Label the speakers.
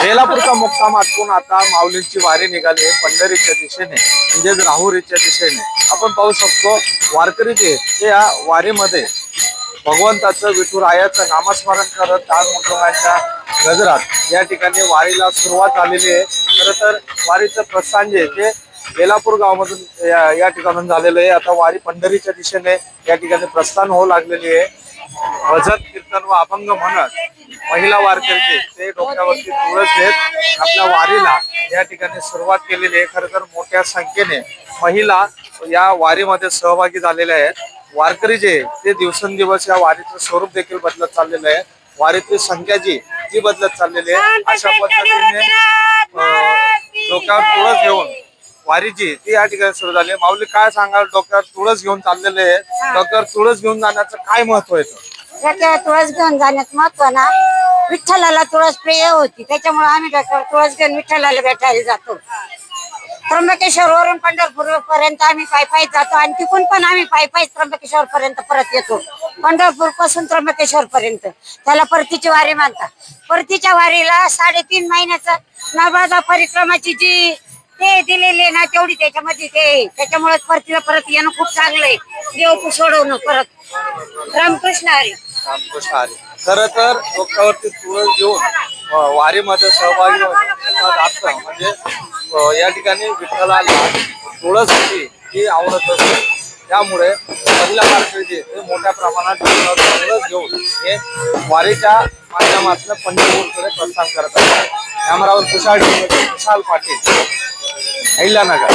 Speaker 1: बेलापूरचा मुक्काम आटपून आता माऊलींची वारी निघाली पंढरीच्या दिशेने म्हणजेच राहुरीच्या दिशेने। आपण पाहू शकतो वारकरी जे या वारीमध्ये भगवंताचं विठुरायाचं नामस्मरण करत टाळ मृदुंगाच्या गजरात या ठिकाणी वारीला सुरुवात झालेली आहे। खरं तर वारीचं प्रस्थान जे ते बेलापूर गावामधून या ठिकाणून झालेलं आहे। आता वारी पंढरीच्या दिशेने या ठिकाणी प्रस्थान होऊ लागलेली आहे। भजन कीर्तन व अभंग म्हणत महिला वारकरी ते डोक्यावरती तुळस घेत आपल्या वारीला या ठिकाणी सुरुवात केलेली आहे। खरं तर मोठ्या संख्येने महिला या वारीमध्ये सहभागी झालेल्या आहेत। वारकरी जे ते दिवसेंदिवस या वारीचं स्वरूप देखील बदलत चाललेलं आहे। वारीतली संख्या जी बदलत चाललेली आहे। अशा पद्धतीने डोक्यावर तुळस घेऊन वारी जी ती या ठिकाणी सुरू झाली आहे। माऊली काय सांगाल, डोक्यावर तुळस घेऊन चाललेले आहे, डोक्यावर तुळस घेऊन जाण्याचं काय महत्व आहे?
Speaker 2: डोक्यावर तुळस घेऊन जाण्यात महत्व ना, विठ्ठलाला तुळस प्रिय होती, त्याच्यामुळे आम्ही डोक्यावर तुळस घेऊन विठ्ठलाला भेटायला जातो। त्र्यंबकेश्वर वरून पंढरपूर पर्यंत आम्ही पायी जातो आणि तिकून पण आम्ही पायी त्र्यंबकेश्वर पर्यंत परत येतो। पंढरपूर पासून त्र्यंबकेश्वर पर्यंत त्याला परतीची वारी म्हणतात। परतीच्या वारीला 3.5 महिन्याचा नर्मदा परिक्रमाची जी ते दिलेले ना तेवढी त्याच्यामध्ये त्याच्यामुळे परतीला परत येणं खूप चांगलं आहे। देव सोडवणं परत रामकृष्ण हरी।
Speaker 1: रामकृष्ण हरी। खरं तर डोक्यावरती तुळस घेऊन वारीमध्ये सहभागी होणं म्हणजे या ठिकाणी विठ्ठलाला तुळस ही आवडत असते, त्यामुळे पहिल्या वारकरी ते मोठ्या प्रमाणात तुळस घेऊन हे वारीच्या माध्यमातून पंढरपूरकडे प्रस्थान करत असतात। कॅमेरावर विशाल पाटील, अहिल्यानगर।